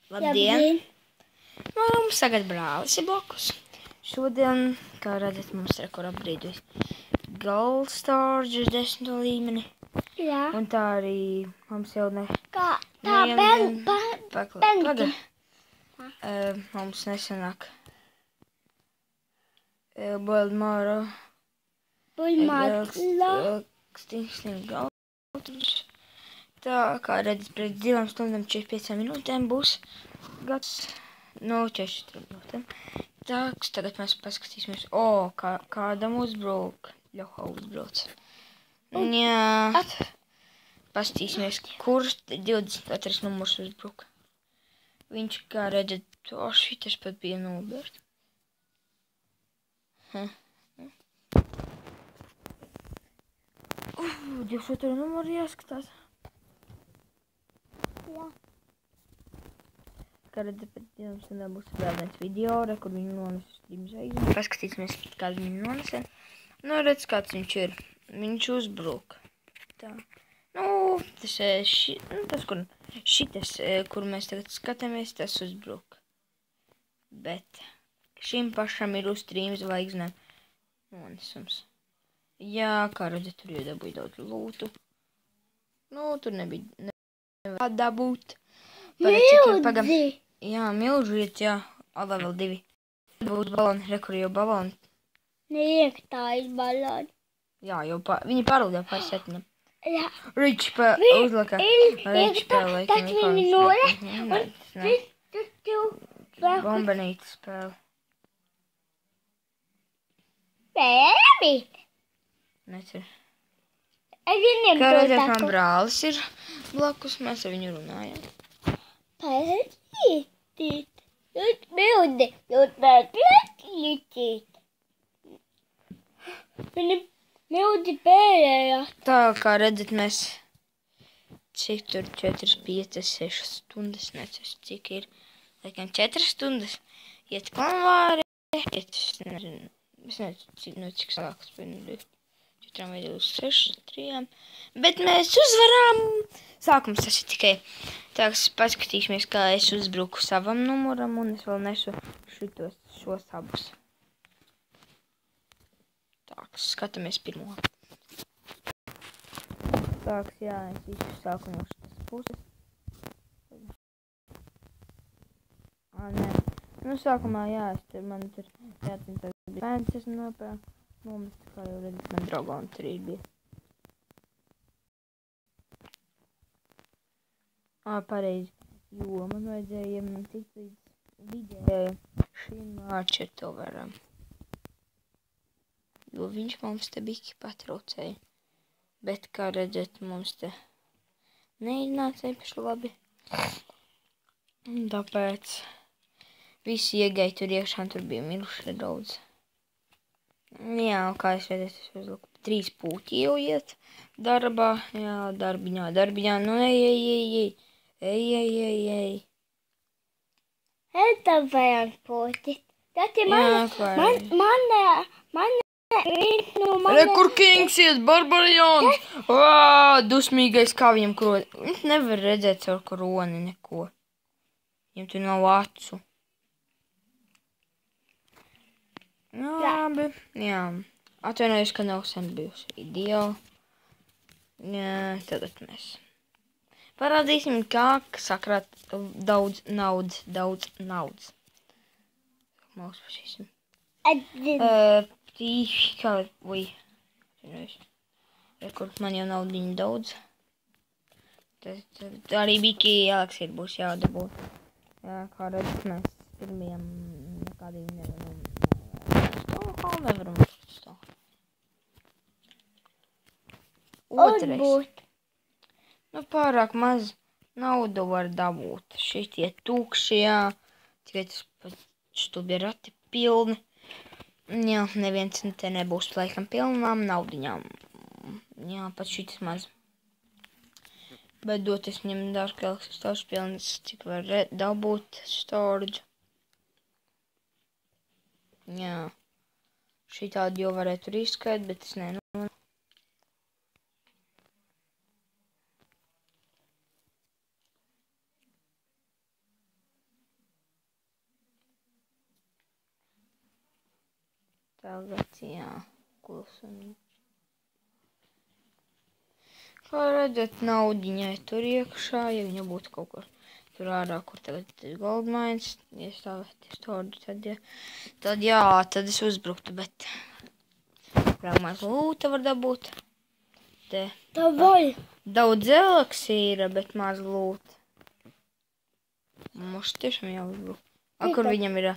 Labdien! Mums tagad brālis ir blakus. Šodien, kā redzat, mums rekord apbrīdus Gold Storage uz 10. līmeni. Jā. Un tā arī mums jau Tā Bendi. Paga. Mums nesanāk Boildmāra Tā kā redzat, pēc 2 stundām 45 minūtēm būs gads, 44 minūtēm. Tā, tagad mēs paskatīsimies, kādam uzbruk, Ļoha uzbruc. Jā, paskatīsimies, kurš 24 numurs uzbruk. Viņš, kā redzat, šitas pat bija nobērt. Divs otru numuru jāskatās. Jā. Kā redzat, pēc 2 stundām būs vēl viens video, kur viņu nones uz 3 zvaigznes. Paskatīsimies, kādu viņu nonesē. Nu, redz, kāds viņš ir. Viņš uzbruk. Tā. Nu, šitas, kur mēs tagad skatāmies, tas uzbruk. Bet šim pašam ir uz 3 zvaigznēm nonesums. Jā, kā redzat, tur jau dabūja daudz lūtu. Nu, tur nebija dabūt. Mildi! Jā, milži iet, jā. Alā vēl 2. Būs baloni, rekur jau baloni. Neiektājas baloni. Jā, jau viņi pārlidē pār 7. Jā. Ričs uzlika. Ričs spēlē. Tad viņi nole. Bombenīti spēle. Bēbīt. Necer. Es viņiem Kā to redzēt, man taku. brālis ir blakus, mēs ar viņu runājam. Pasaķīt. Jūs mildi. Jūs pasaķīt. Viņi mildi pērējās. Tā kā redzat, mēs cik tur 4, 5, 6 stundas, neceru cik ir. Laikam 4 stundas. Iet konvāri, es nezinu, cik sākas, bet 4 vai 6, 3. Bet mēs uzvarām. Sākums tas ir tikai. Tā, paskatīsimies, kā es uzbruku savam numuram, un es vēl nesu šos abus. Tā, skatāmies pirmo. Sāks, jā, es izsāku no šitas puses. Nē. Nu, sākumā, jā, man tur jāatcīm tagad bija bērns, es nomest, kā jau redzat, man draugā tur bija. Pareizi, jo man vajadzēja tikt līdz vidēju šim Archertoveram. Jo viņš mums te biki patraucēja. Bet, kā redzat, mums te neiznāca īpaši labi. Un tāpēc visi iegāja tur iekšā, un tur bija miruši daudz. Jā, kā es redzat, es uzliku 3 puķi jau iet darbā. Jā, darbiņā, nu ej. Es tam vajag puķi. Tas ir Kur Kings iet, Barbarijons! Dusmīgais, kā viņam kroni. Viņš nevar redzēt caur kroni neko. Viņam tur nav acu. Labi, jā. Atvainojos, ka nav sen bijusi video. Jā, tagad mēs parādīsim, kā sakrāt daudz naudas. Mēs pašīsim. Kur man jau naudiņa daudz. Tā arī Biki Eliksīri būs jādabūt. Jā, kā redzat, mēs pirmajam nekādīgi nevaram stāv. Otrais. Nu, pārāk maz naudu var dabūt. Šitie tūkši, jā. Tikai tas pat stubji rati pilni. Jā, neviens te nebūs laikam pilnām naudiņām. Jā, pat šitas maz. Bet doties viņam dārgāks storage pilns, cik var dabūt storage. Jā. Šitādi jau varētu riskēt, bet es nenu. Tagad, jā, klusumi. Kā redzat, naudiņai tur iekšā, ja viņa būtu kaut kur tur ārā, kur tagad ir goldmines, iestāvēties tordu, tad jā, tad es uzbruktu, bet maz lūta var dabūt. Te daudz eliksīra, bet maz lūta. Mums tiešām jāuzbruk. Kur viņam ir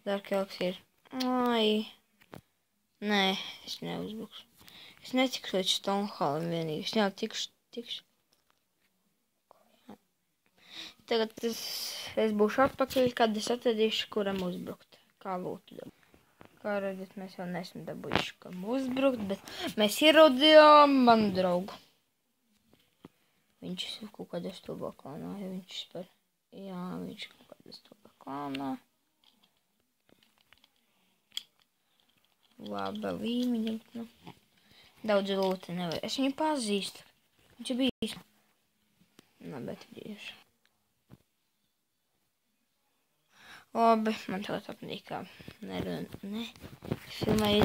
dark eliksīra? Ai, nē, es neuzbrukšu. Es netikšu līdz Stonhallam vienīgi. Es jau tikšu. Tagad es būšu atpakaļ, kad es atradīšu, kuram uzbrukt. Kā lūtu dabūt. Kā redzat, mēs vēl neesam dabūjuši, kam uzbrukt, bet mēs ieraudzījām manu draugu. Viņš ir kaut kādā stulbā klānā, ja viņš spēr. Jā, viņš ir kaut kādā stulbā klānā. Laba līmeņa, bet nu. Daudz lūta nevar. Es viņu pazīstu. Viņš ir bijis. Nu, bet bieži. Labi, man tagad apnīk kā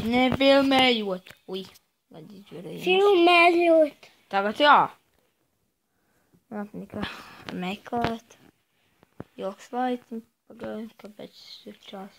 nefilmējot. Ui, lai izvarējums. Filmējot. Tagad jā. Man apnīk kā meklēt. Ilgs laiciņ pagāja, kāpēc es ir čās.